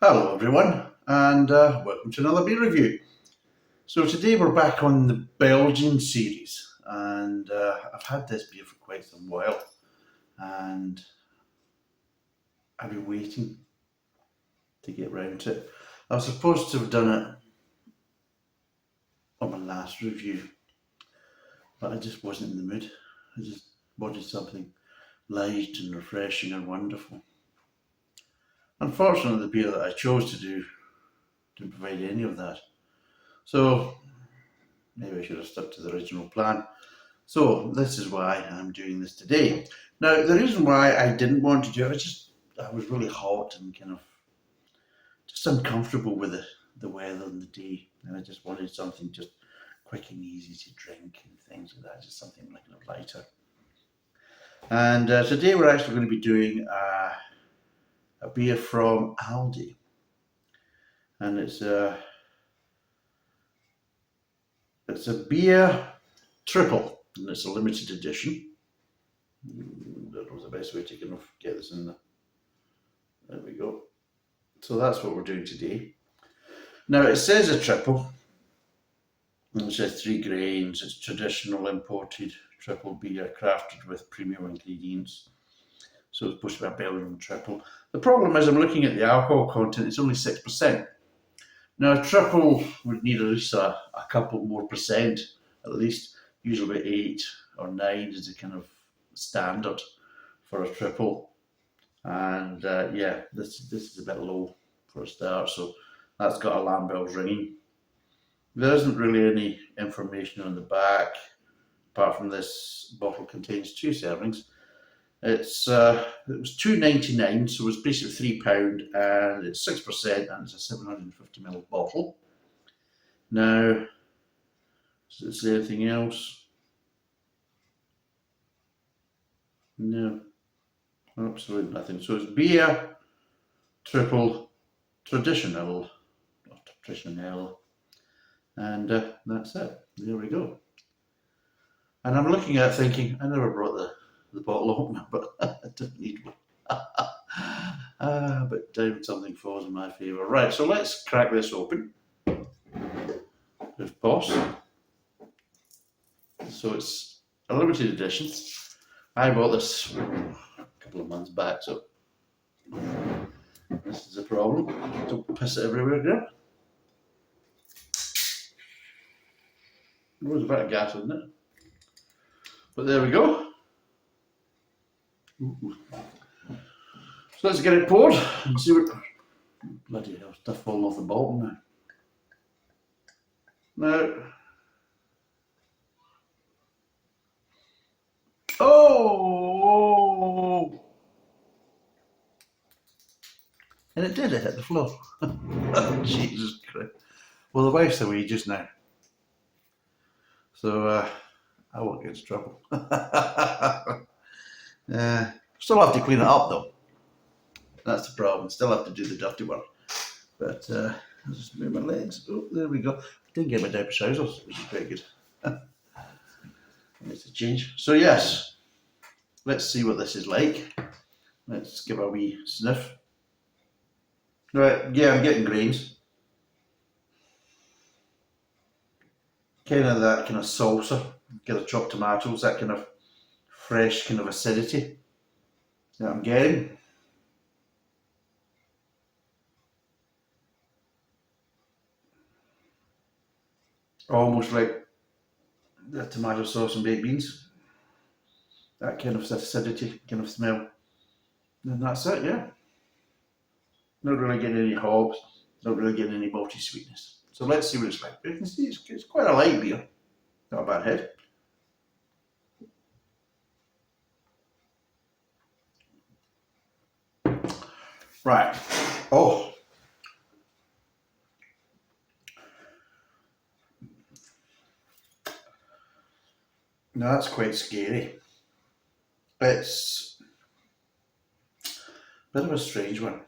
Hello everyone, and welcome to another beer review. So today we're back on the Belgian series, and I've had this beer for quite some while, and I've been waiting to get round to it. I was supposed to have done it on my last review, but I just wasn't in the mood. I just wanted something light and refreshing and wonderful. Unfortunately, the beer that I chose to do didn't provide any of that. So maybe I should have stuck to the original plan. So this is why I'm doing this today. Now, the reason why I didn't want to do it, I was really hot and kind of just uncomfortable with the weather and the day, and I just wanted something just quick and easy to drink and things like that, just something like a lighter. And today we're actually going to be doing a beer from Aldi, and it's a beer triple, and it's a limited edition. That was the best way to kind of get this in there. There we go. So that's what we're doing today. Now it says a triple, and it says 3 grains. It's traditional imported triple beer crafted with premium ingredients. So it's supposed to be a Belgian triple. The problem is I'm looking at the alcohol content, it's only 6%. Now a triple would need at least a couple more percent, at least, usually about 8 or 9 is the kind of standard for a triple. And yeah, this is a bit low for a start, so that's got alarm bells ringing. There isn't really any information on the back, apart from this bottle contains 2 servings. It was £2.99, so it's basically £3, and it's 6%, and it's a 750ml bottle. Now, does it say anything else? No, absolutely nothing. So it's beer, triple, traditional, and that's it. There we go. And I'm looking at it thinking, I never brought the bottle opener, but I don't need one. But down something falls in my favour. Right, so let's crack this open, if possible. So it's a limited edition. I bought this a couple of months back, so this is a problem. Don't piss it everywhere, girl. There was a bit of gas, wasn't it? But there we go. Ooh. So let's get it poured and see what. Bloody hell, stuff falling off the bottle now. Now. Oh! And it did, it hit the floor. Oh, Jesus Christ. Well, the wife's away just now. So I won't get into trouble. Still have to clean it up though. That's the problem. Still have to do the dirty work. But I'll just move my legs. Oh, there we go. I didn't get my diaper trousers, which is very good. It's a change. So yes, let's see what this is like. Let's give a wee sniff. Right, yeah, I'm getting grains. Kind of that kind of salsa, kind of chopped tomatoes, that kind of fresh kind of acidity that I'm getting. Almost like the tomato sauce and baked beans. That kind of acidity, kind of smell. And that's it, yeah. Not really getting any hops, not really getting any malty sweetness. So let's see what it's like. You can see it's quite a light beer. Not a bad head. Right. Oh. Now that's quite scary. It's a bit of a strange one.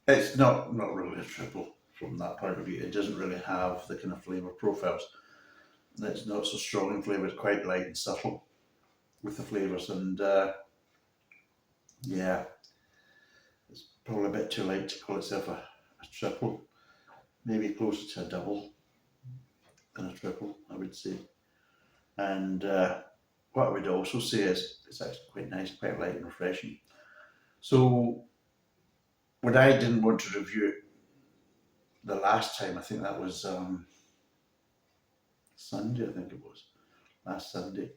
It's not really a triple from that point of view. It doesn't really have the kind of flavour profiles. It's not so strong in flavour. It's quite light and subtle with the flavours, and yeah, it's Probably a bit too light to call itself a triple. Maybe closer to a double than a triple, I would say. And what I would also say is it's actually quite nice, quite light and refreshing. So when I didn't want to review it the last time, I think that was Sunday, I think it was. Last Sunday.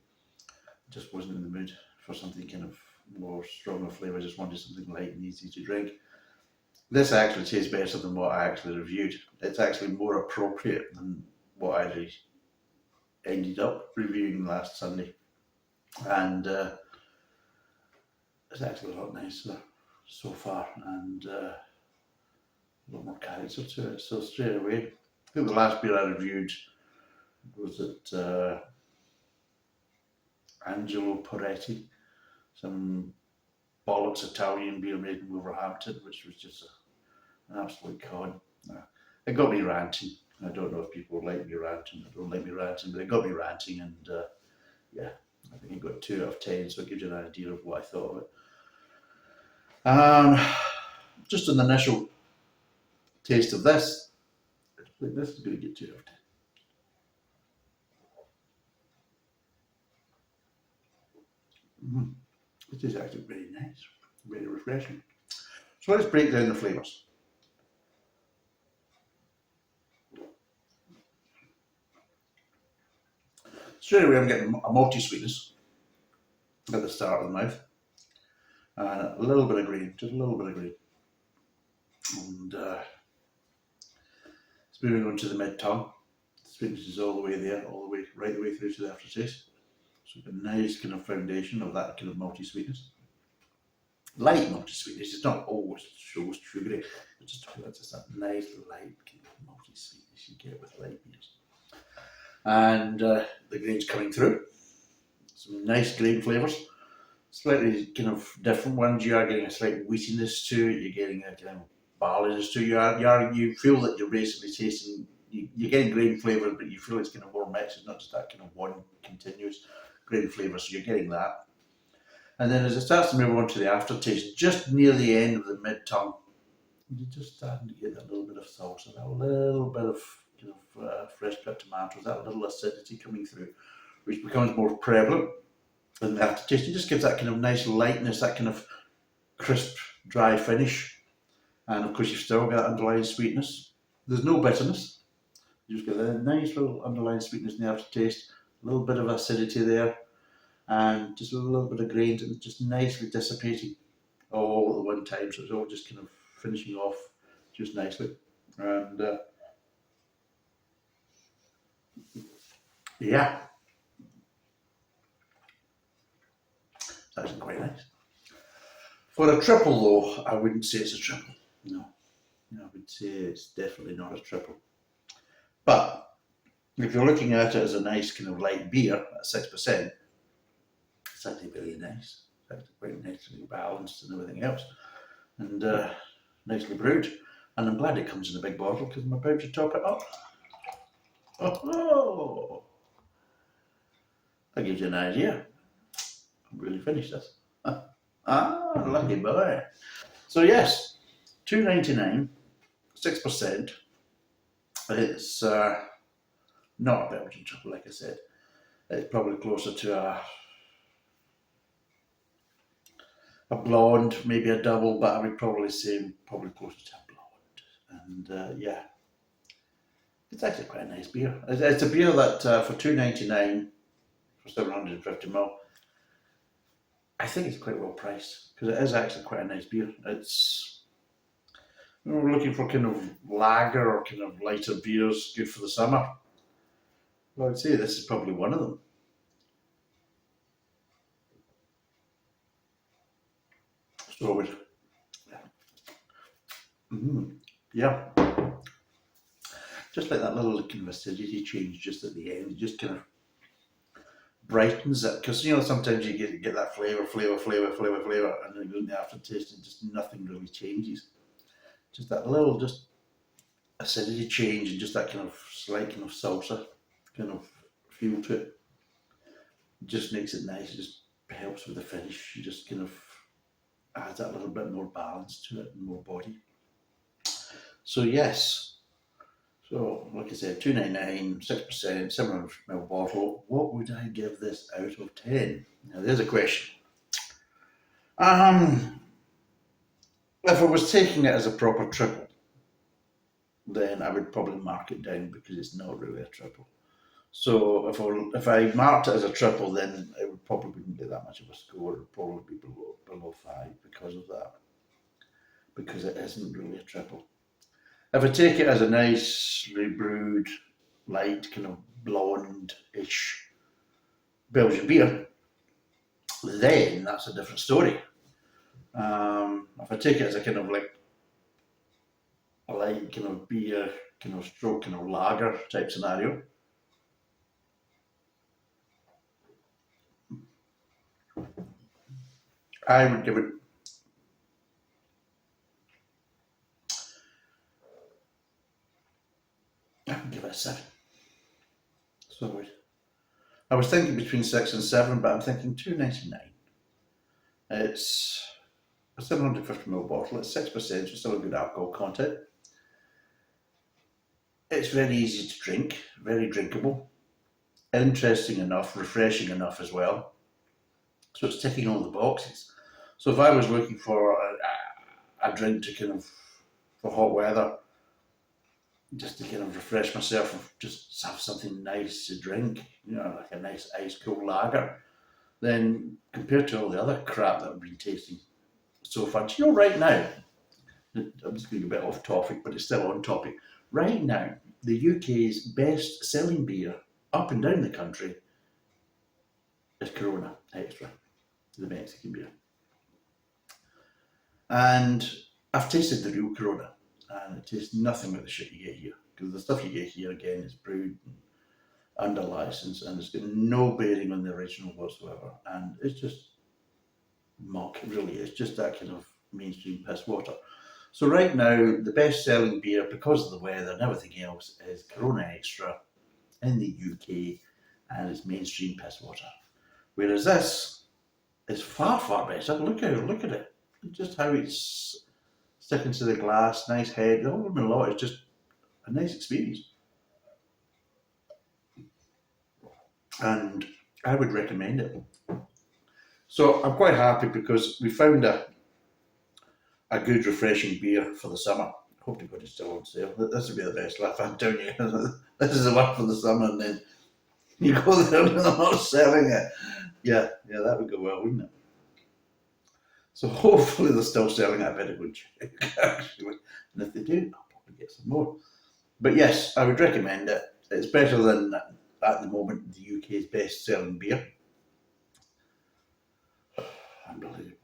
Just wasn't in the mood for something kind of more stronger flavour, I just wanted something light and easy to drink. This actually tastes better than what I actually reviewed. It's actually more appropriate than what I ended up reviewing last Sunday. And it's actually a lot nicer so far and a lot more character to it. So straight away, I think the last beer I reviewed was at Angelo Poretti, some bollocks Italian beer made in Wolverhampton, which was just an absolute con. It got me ranting. I don't know if people like me ranting or don't like me ranting, but it got me ranting, and yeah, I think it got 2 out of 10, so it gives you an idea of what I thought of it. Just an initial taste of this, I think this is going to get 2 out of 10. It is actually very nice, very refreshing. So let's break down the flavours. Straight away I'm getting a malty sweetness at the start of the mouth. And a little bit of grain, just a little bit of grain. And it's moving on to the mid-tongue. The sweetness is all the way there, right the way through to the aftertaste. So a nice kind of foundation of that kind of malty sweetness. Light malty sweetness, it's not always so sugary, it's just that nice light kind of malty sweetness you get with light beers. And the grain's coming through. Some nice grain flavours. Slightly kind of different ones. You are getting a slight wheatiness to it. You're getting a kind of barleyiness to it. You feel that you're basically tasting. You're getting grain flavour, but you feel it's kind of more mixed. It's not just that kind of one continuous grain flavour. So you're getting that. And then as it starts to move on to the aftertaste, just near the end of the mid tongue, you're just starting to get that little bit of salsa, that little bit of kind of fresh cut tomatoes, that little acidity coming through, which becomes more prevalent. And the aftertaste, it just gives that kind of nice lightness, that kind of crisp, dry finish. And of course, you've still got that underlying sweetness. There's no bitterness. You just get a nice little underlying sweetness in the aftertaste, a little bit of acidity there, and just a little bit of grains, and just nicely dissipating all at the one time. So it's all just kind of finishing off just nicely. And yeah, it's actually quite nice. For a triple, though, I wouldn't say it's a triple. No, I would say it's definitely not a triple. But if you're looking at it as a nice kind of light beer at 6%, it's actually really nice. It's actually quite nicely balanced and everything else, and nicely brewed. And I'm glad it comes in a big bottle because I'm about to top it up. Oh, that gives you an idea. I'm really finished this. Lucky boy. So yes, £2.99, 6%. It's not a Belgian Triple, like I said. It's probably closer to a blonde, maybe a double, but I would probably say probably closer to a blonde. And yeah, it's actually quite a nice beer. It's a beer that for £2.99 for 750ml, I think it's quite well priced because it is actually quite a nice beer. It's we're looking for kind of lager or kind of lighter beers, good for the summer. Well, I'd say this is probably one of them. So it yeah, just like that little kind of acidity change just at the end, it just kind of brightens it because sometimes you get that flavour, and then it goes in the aftertaste and just nothing really changes. Just that little acidity change and just that kind of slight kind of salsa kind of feel to it. Just makes it nice. It just helps with the finish. You just kind of adds a little bit more balance to it and more body. So yes, so like I said, 2.99, 6%, 700 ml bottle. What would I give this out of 10? Now there's a question. Um, if I was taking it as a proper triple, then I would probably mark it down because it's not really a triple. So if I marked it as a triple, then it would probably wouldn't be that much of a score. It would probably be below 5 because of that, because it isn't really a triple. If I take it as a nicely brewed, light kind of blonde-ish Belgian beer, then that's a different story. If I take it as a kind of like a light kind of beer, kind of stroke, kind of lager type scenario, I would give it. I would give it a 7. So I was thinking between 6 and 7, but I'm thinking 2.99. It's a 750ml bottle. It's 6%, so still a good alcohol content. It's very easy to drink, very drinkable, interesting enough, refreshing enough as well. So it's ticking all the boxes. So if I was looking for a drink to kind of for hot weather, just to kind of refresh myself and just have something nice to drink, like a nice ice cold lager, then compared to all the other crap that I've been tasting so far, do you know right now, I'm just going a bit off topic, but it's still on topic. Right now, the UK's best selling beer up and down the country is Corona Extra, the Mexican beer. And I've tasted the real Corona, and it tastes nothing like the shit you get here. Because the stuff you get here, again, is brewed under license, and it's got no bearing on the original whatsoever. And it's just muck, really. It's just that kind of mainstream piss water. So right now, the best-selling beer, because of the weather and everything else, is Corona Extra in the UK, and it's mainstream piss water. Whereas this is far, far better. Look at it. Just how it's sticking to the glass, nice head. The whole lot is just a nice experience. And I would recommend it. So I'm quite happy because we found a good refreshing beer for the summer. Hope to God it's still on sale. This would be the best laugh I'm telling you. This is the one for the summer, and then you go there and they're not selling it. Yeah, that would go well, wouldn't it? So hopefully they're still selling it. I better go and check, actually. And if they do, I'll probably get some more. But yes, I would recommend it. It's better than, at the moment, the UK's best selling beer. Unbelievable.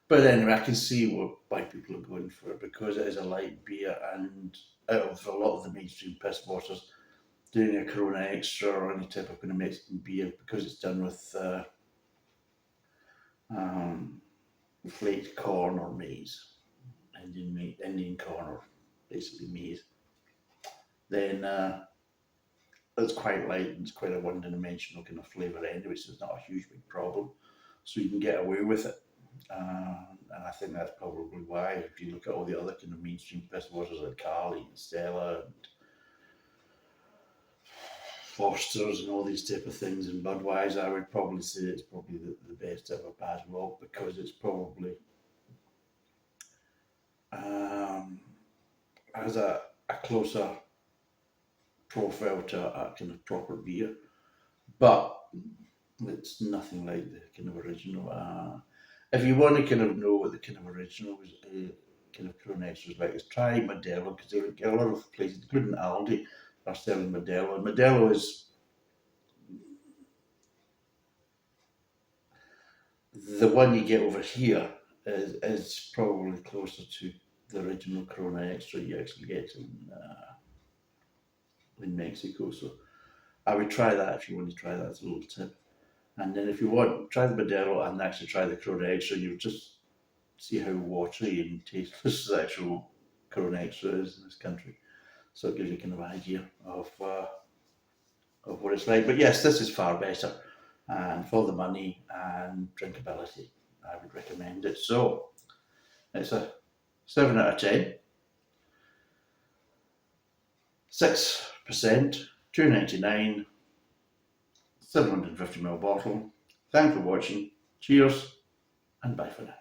But anyway, I can see why people are going for it because it is a light beer, and out of a lot of the mainstream piss waters, doing a Corona Extra or any type of kind of Mexican beer, because it's done with flaked corn or maize, Indian corn or basically maize, then it's quite light and it's quite a one-dimensional kind of flavour anyway, so it's not a huge big problem. So you can get away with it. And I think that's probably why, if you look at all the other kind of mainstream piss waters like Carly and Stella and Foster's and all these type of things and Budweiser, I would probably say it's probably the best ever as well, because it's probably has a closer profile to a kind of proper beer, but it's nothing like the kind of original. If you want to kind of know what the kind of original kind of Corona Extra is like, is try Modelo, because a lot of places, including Aldi, are selling Modelo. And Modelo is the one you get over here is probably closer to the original Corona Extra you actually get in Mexico. So I would try that if you want to try that as a little tip. And then if you want, try the Modelo and actually try the Corona Extra, and you'll just see how watery and tasteless the actual Corona Extra is in this country. So it gives you kind of an idea of what it's like. But yes, this is far better, and for the money and drinkability, I would recommend it. So It's a 7 out of 10. 6%, £2.99, 750ml bottle. Thanks for watching. Cheers and bye for now.